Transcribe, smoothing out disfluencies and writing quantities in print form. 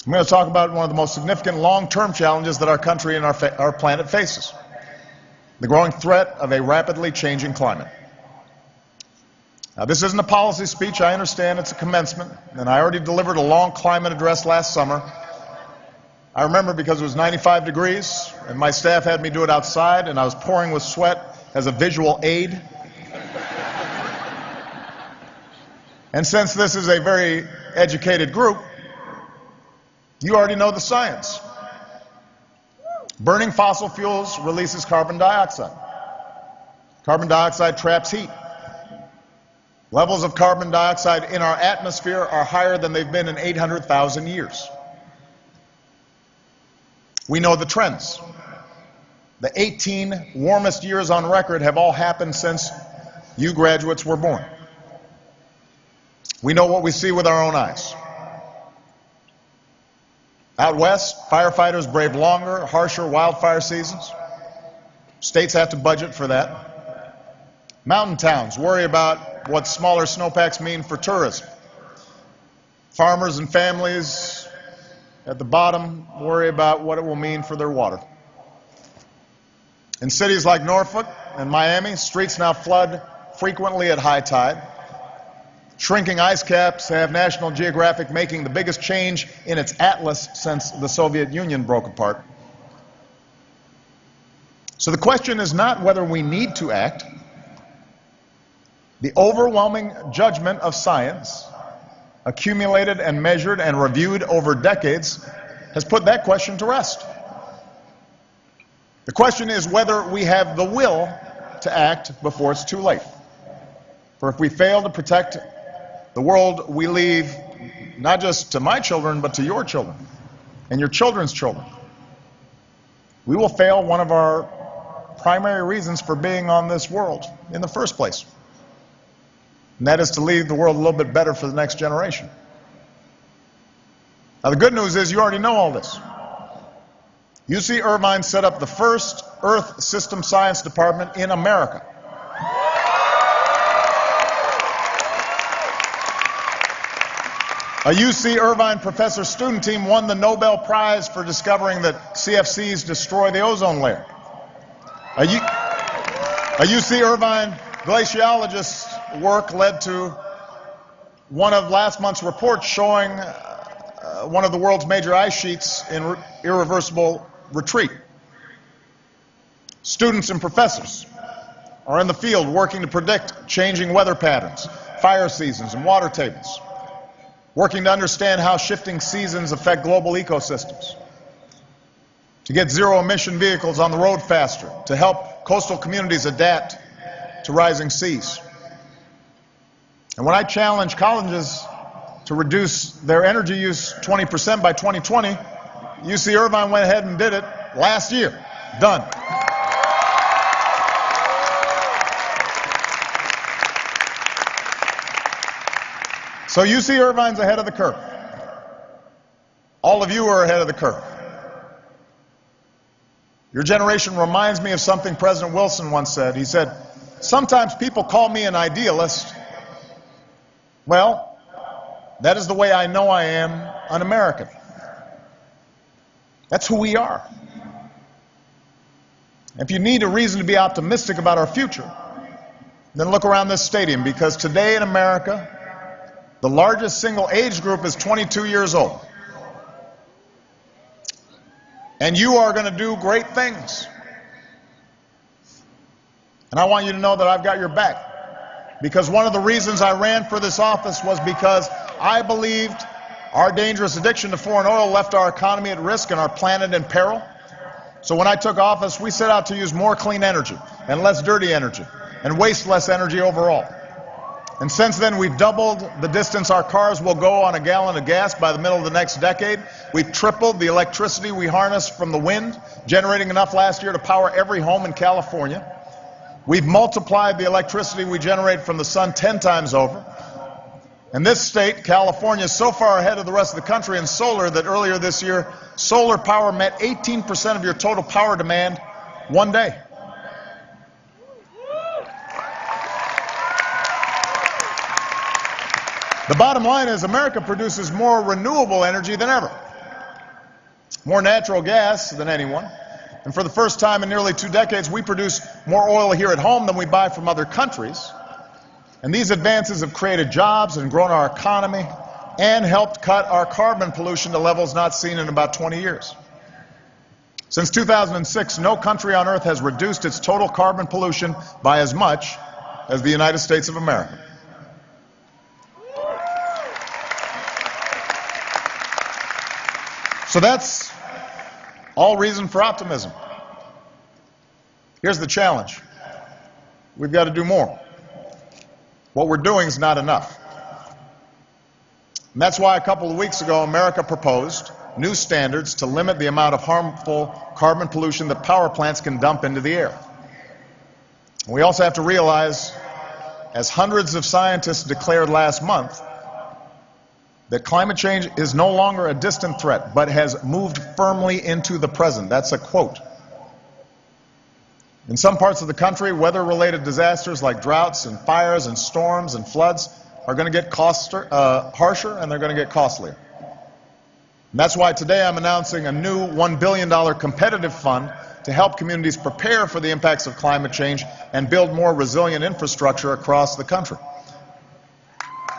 I'm going to talk about one of the most significant long-term challenges that our country and our planet faces: the growing threat of a rapidly changing climate. Now, this isn't a policy speech. I understand it's a commencement, and I already delivered a long climate address last summer. I remember because it was 95 degrees, and my staff had me do it outside, and I was pouring with sweat as a visual aid. And since this is a very educated group, you already know the science. Burning fossil fuels releases carbon dioxide. Carbon dioxide traps heat. Levels of carbon dioxide in our atmosphere are higher than they've been in 800,000 years. We know the trends. The 18 warmest years on record have all happened since you graduates were born. We know what we see with our own eyes. Out west, firefighters brave longer, harsher wildfire seasons. States have to budget for that. Mountain towns worry about what smaller snowpacks mean for tourism. Farmers and families at the bottom worry about what it will mean for their water. In cities like Norfolk and Miami, streets now flood frequently at high tide. Shrinking ice caps have National Geographic making the biggest change in its atlas since the Soviet Union broke apart. So the question is not whether we need to act. The overwhelming judgment of science, accumulated and measured and reviewed over decades, has put that question to rest. The question is whether we have the will to act before it's too late. For if we fail to protect the world we leave, not just to my children, but to your children and your children's children, we will fail one of our primary reasons for being on this world in the first place. And that is to leave the world a little bit better for the next generation. Now, the good news is you already know all this. UC Irvine set up the first Earth System Science Department in America. A UC Irvine professor student team won the Nobel Prize for discovering that CFCs destroy the ozone layer. A UC Irvine glaciologist's work led to one of last month's reports showing one of the world's major ice sheets in irreversible retreat. Students and professors are in the field working to predict changing weather patterns, fire seasons, and water tables, working to understand how shifting seasons affect global ecosystems, to get zero-emission vehicles on the road faster, to help coastal communities adapt to rising seas. And when I challenge colleges to reduce their energy use 20% by 2020, UC Irvine went ahead and did it last year. Done. So UC Irvine's ahead of the curve. All of you are ahead of the curve. Your generation reminds me of something President Wilson once said. He said, "Sometimes people call me an idealist. Well, that is the way I know I am an American." That's who we are. If you need a reason to be optimistic about our future, then look around this stadium, because today in America, the largest single age group is 22 years old. And you are going to do great things. And I want you to know that I've got your back. Because one of the reasons I ran for this office was because I believed our dangerous addiction to foreign oil left our economy at risk and our planet in peril. So when I took office, we set out to use more clean energy and less dirty energy and waste less energy overall. And since then, we've doubled the distance our cars will go on a gallon of gas by the middle of the next decade. We've tripled the electricity we harness from the wind, generating enough last year to power every home in California. We've multiplied the electricity we generate from the sun 10 times over. And this state, California, is so far ahead of the rest of the country in solar that earlier this year, solar power met 18% of your total power demand one day. The bottom line is America produces more renewable energy than ever. more natural gas than anyone. And for the first time in nearly 2 decades, we produce more oil here at home than we buy from other countries. And these advances have created jobs and grown our economy and helped cut our carbon pollution to levels not seen in about 20 years. Since 2006, no country on earth has reduced its total carbon pollution by as much as the United States of America. So that's all reason for optimism. Here's the challenge. We've got to do more. What we're doing is not enough. And that's why a couple of weeks ago, America proposed new standards to limit the amount of harmful carbon pollution that power plants can dump into the air. We also have to realize, as hundreds of scientists declared last month, that climate change is no longer a distant threat, but has moved firmly into the present. That's a quote. In some parts of the country, weather-related disasters like droughts and fires and storms and floods are going to get harsher, and they're going to get costlier. And that's why today I'm announcing a new $1 billion competitive fund to help communities prepare for the impacts of climate change and build more resilient infrastructure across the country.